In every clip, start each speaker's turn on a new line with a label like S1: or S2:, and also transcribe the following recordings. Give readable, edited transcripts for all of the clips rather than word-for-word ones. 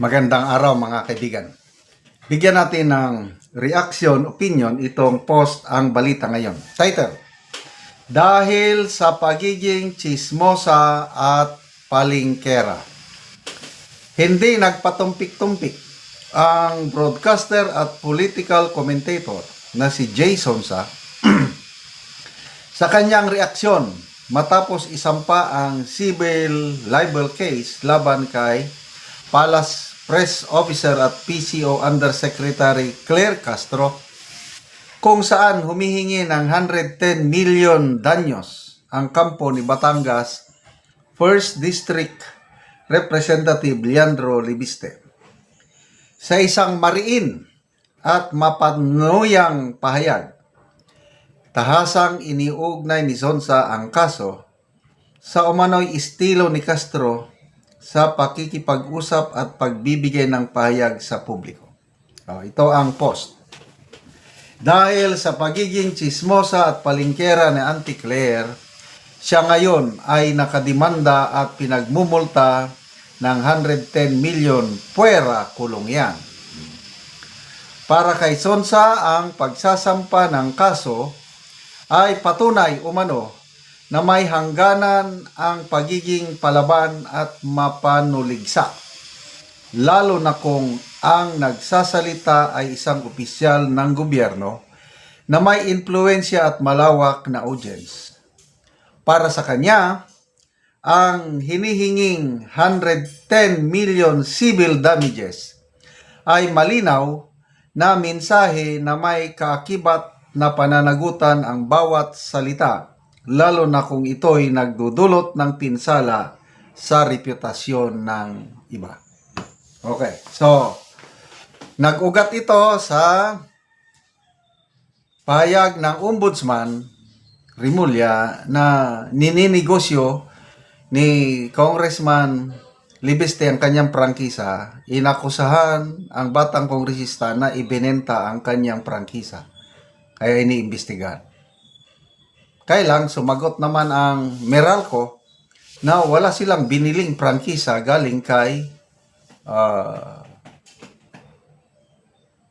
S1: Magandang araw mga kaibigan. Bigyan natin ng reaction, opinion itong post ang balita ngayon. Title: Dahil sa pagiging chismosa at palingkera, hindi nagpatumpik-tumpik ang broadcaster at political commentator na si Jason sa kanyang reaksyon matapos isampa ang civil libel case laban kay Palace Press Officer at PCO Undersecretary Claire Castro, kung saan humihingi ng 110 million danyos ang kampo ni Batangas 1st District Representative Leandro Libiste. Sa isang mariin at mapanuyang pahayag, tahasang iniugnay ni Sonsa ang kaso sa umano'y estilo ni Castro sa pakikipag-usap at pagbibigay ng pahayag sa publiko. Ito ang post. Dahil sa pagiging chismosa at palingkera ni Auntie Claire, siya ngayon ay nakademanda at pinagmumulta ng 110 million puwera kulong yan. Para kay Sonsa, ang pagsasampa ng kaso ay patunay umano na may hangganan ang pagiging palaban at mapanuligsa, lalo na kung ang nagsasalita ay isang opisyal ng gobyerno na may impluensya at malawak na audience. Para sa kanya, ang hinihinging 110 million civil damages ay malinaw na mensahe na may kaakibat na pananagutan ang bawat salita, lalo na kung ito'y nagdudulot ng pinsala sa reputasyon ng iba. Okay, so nag-ugat ito sa pahayag ng Ombudsman Remulla na nininegosyo ni Congressman Libiste ang kanyang prangkisa. Inakusahan ang batang kongresista na ibinenta ang kanyang prangkisa, kaya iniimbestigahan. Kailang sumagot naman ang Meralco na wala silang biniling prangkisa galing kay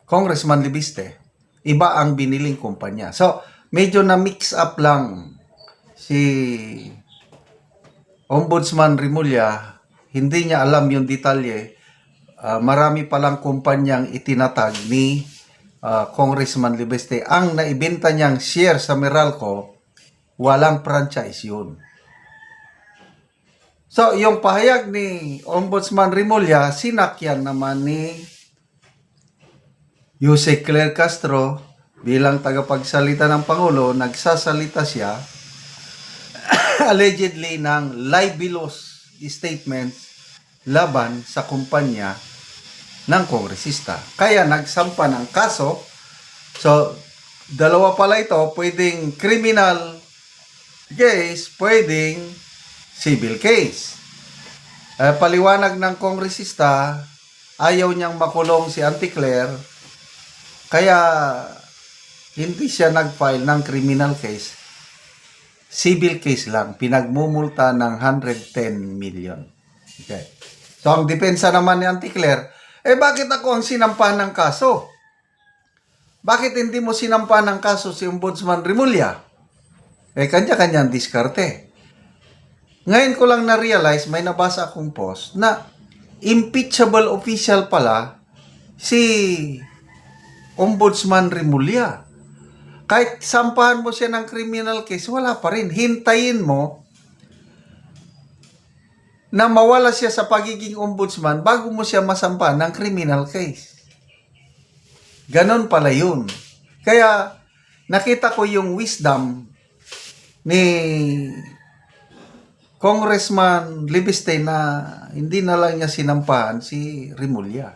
S1: Congressman Libiste. Iba ang biniling kumpanya. So, medyo na mix up lang si Ombudsman Remulla. Hindi niya alam yung detalye. Marami palang kumpanyang itinatag ni Congressman Libiste. Ang naibenta niyang share sa Meralco, walang franchise yun. So, yung pahayag ni Ombudsman Remulla, sinakyan naman ni Jose Claire Castro bilang tagapagsalita ng Pangulo. Nagsasalita siya allegedly ng libelous statement laban sa kumpanya ng kongresista. Kaya nagsampa ng kaso. So, dalawa pala ito, pwedeng criminal case, pwedeng civil case. Paliwanag ng kongresista, ayaw niyang makulong si Auntie Claire, kaya hindi siya nag-file ng criminal case. Civil case lang, pinagmumulta ng 110 million. Okay. So, ang depensa naman ni Auntie Claire, bakit ako ang sinampahan ng kaso? Bakit hindi mo sinampahan ng kaso si Ombudsman Remulla? Kanya-kanyang diskarte. Ngayon ko lang na-realize, may nabasa akong post na impeachable official pala si Ombudsman Remulla. Kahit sampahan mo siya ng criminal case, wala pa rin. Hintayin mo na mawala siya sa pagiging ombudsman bago mo siya masampahan ng criminal case. Ganon pala yun. Kaya nakita ko yung wisdom ni Congressman Libiste na hindi na lang niya sinampahan si Remulla.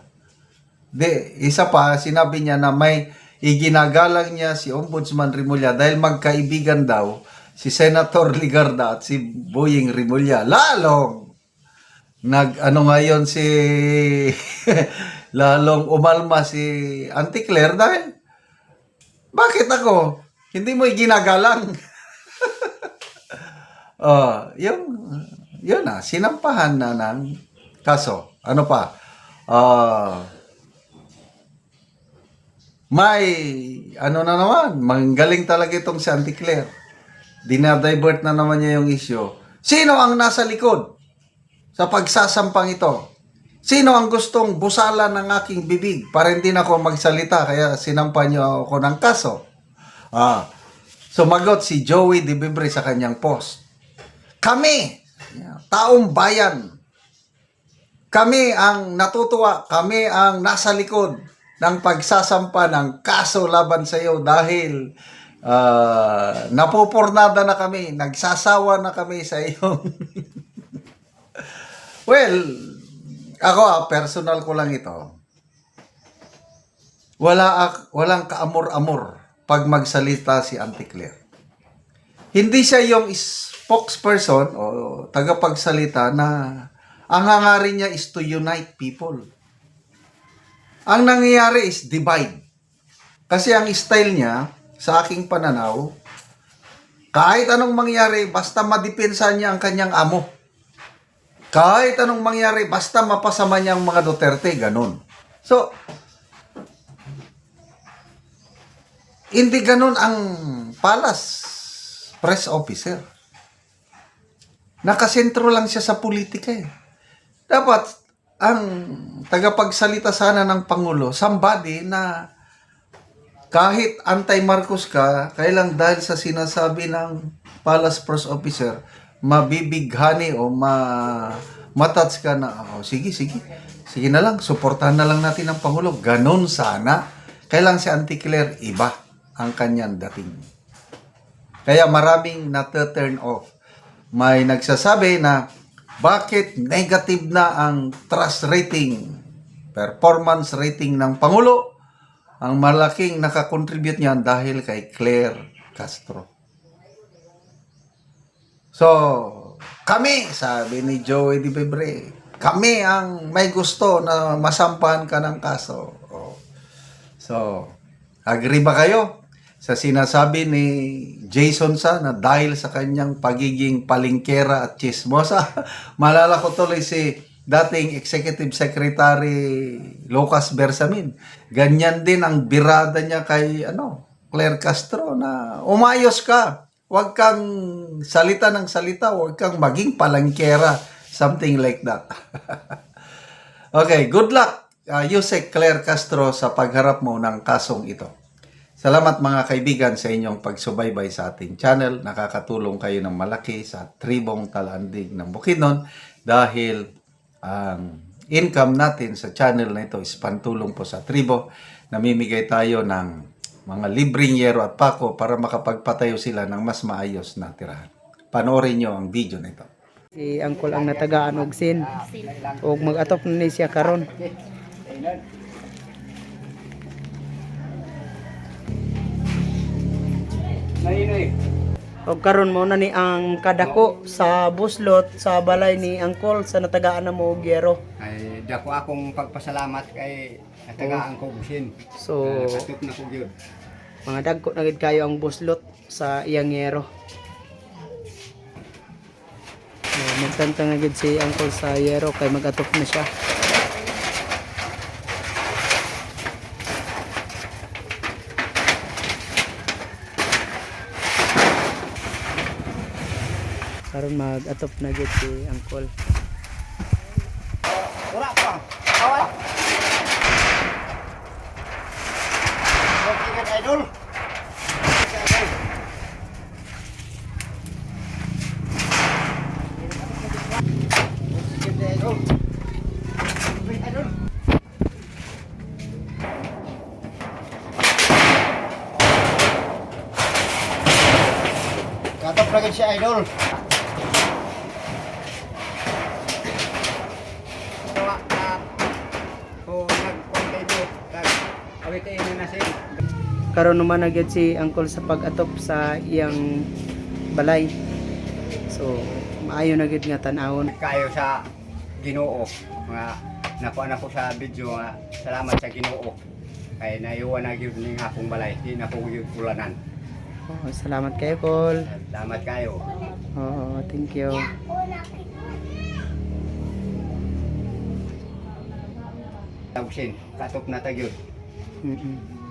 S1: Isa pa, sinabi niya na may iginagalang niya si Ombudsman Remulla dahil magkaibigan daw si Senator Ligarda at si Boying Remulla. Lalong ngayon si lalong umalma si Auntie Claire dahil bakit ako? Hindi mo iginagalang. Yun na, sinampahan na ng kaso. Ano pa? Ah, may ano na naman, magaling talaga itong si Auntie Claire. Dinadivert na naman niya yung issue. Sino ang nasa likod sa pagsasampang ito? Sino ang gustong busalan ng aking bibig para hindi na ako magsalita kaya sinampa niyo ako ng kaso? Sumagot si Joey De Bibre sa kanyang post. Kami, taong bayan, kami ang natutuwa, kami ang nasa likod ng pagsasampa ng kaso laban sa iyo dahil napupurnada na kami, nagsasawa na kami sa iyong... Well, ako personal ko lang ito. Walang kaamor-amor pag magsalita si Auntie Claire. Hindi siya yung spokesperson o tagapagsalita na ang hangarin niya is to unite people. Ang nangyayari is divide. Kasi ang style niya, sa aking pananaw, kahit anong mangyari, basta madepensa niya ang kanyang amo. Kahit anong mangyari, basta mapasama niya ang mga Duterte, ganun. So, hindi ganun ang Palace Press Officer. Nakasentro lang siya sa politika eh. Dapat, ang tagapagsalita sana ng Pangulo, somebody na kahit anti-Marcos ka, kailang dahil sa sinasabi ng Palace Press Officer, mabibighani o matats ka na, sige na lang, suportahan na lang natin ang Pangulo. Ganon sana. Kailang si Auntie Claire, iba ang kanyang dating. Kaya maraming na-turn off. May nagsasabi na, bakit negative na ang trust rating, performance rating ng Pangulo? Ang malaking nakakontribute niyan dahil kay Claire Castro. So, kami, sabi ni Joey De Bibre, kami ang may gusto na masampahan ka ng kaso. So, agree ba kayo sa sinasabi ni Jason Sa na dahil sa kanyang pagiging palingkera at chismosa? Malala ko tuloy si dating Executive Secretary Lucas Bersamin. Ganyan din ang birada niya kay Claire Castro na umayos ka. Huwag kang salita ng salita, huwag kang maging palangkera. Something like that. Okay, good luck, Yusek Claire Castro, sa pagharap mo ng kasong ito. Salamat mga kaibigan sa inyong pagsubaybay sa ating channel. Nakakatulong kayo ng malaki sa tribong Talandig ng Bukidnon dahil ang income natin sa channel na ito is pantulong po sa tribo. Namimigay tayo ng mga libreng yero at pako para makapagpatayo sila ng mas maayos na tirahan. Panoorin nyo ang video na ito.
S2: Si Angkol ang natagaan og sin og mag-atop na ni siya karon. Og karon mo na ni ang kadako sa buslot sa balay ni Angkol sa natagaan na mo og yero.
S3: Ay dako akong pagpasalamat kay natagaan ko busin.
S2: So
S3: Katop na ko gyud.
S2: mga dagko na gid kayo ang buslot sa iyang yero. Nagtantang na gid si Angkol sa yero kay mag-atop na siya. Karon mag-atop na gid si Angkol.
S3: Wala pa. Awal. Okay ka idol. Katap lagi si idol.
S2: Karon naman na gid si Angkol sa pag-atop sa iyang balay. So maayo na gid nga tan-awon.
S3: Kayo sa Ginoo. Mga nakuha na ko sa video nga salamat sa Ginoo. Kay naiwan na gyud ning akong balay, di na ko gyud ulanan.
S2: Oh, salamat kayo, Kol.
S3: Salamat kayo.
S2: Oo, thank you.
S3: Tawsin, katop na tagyod.
S2: Mm-mm.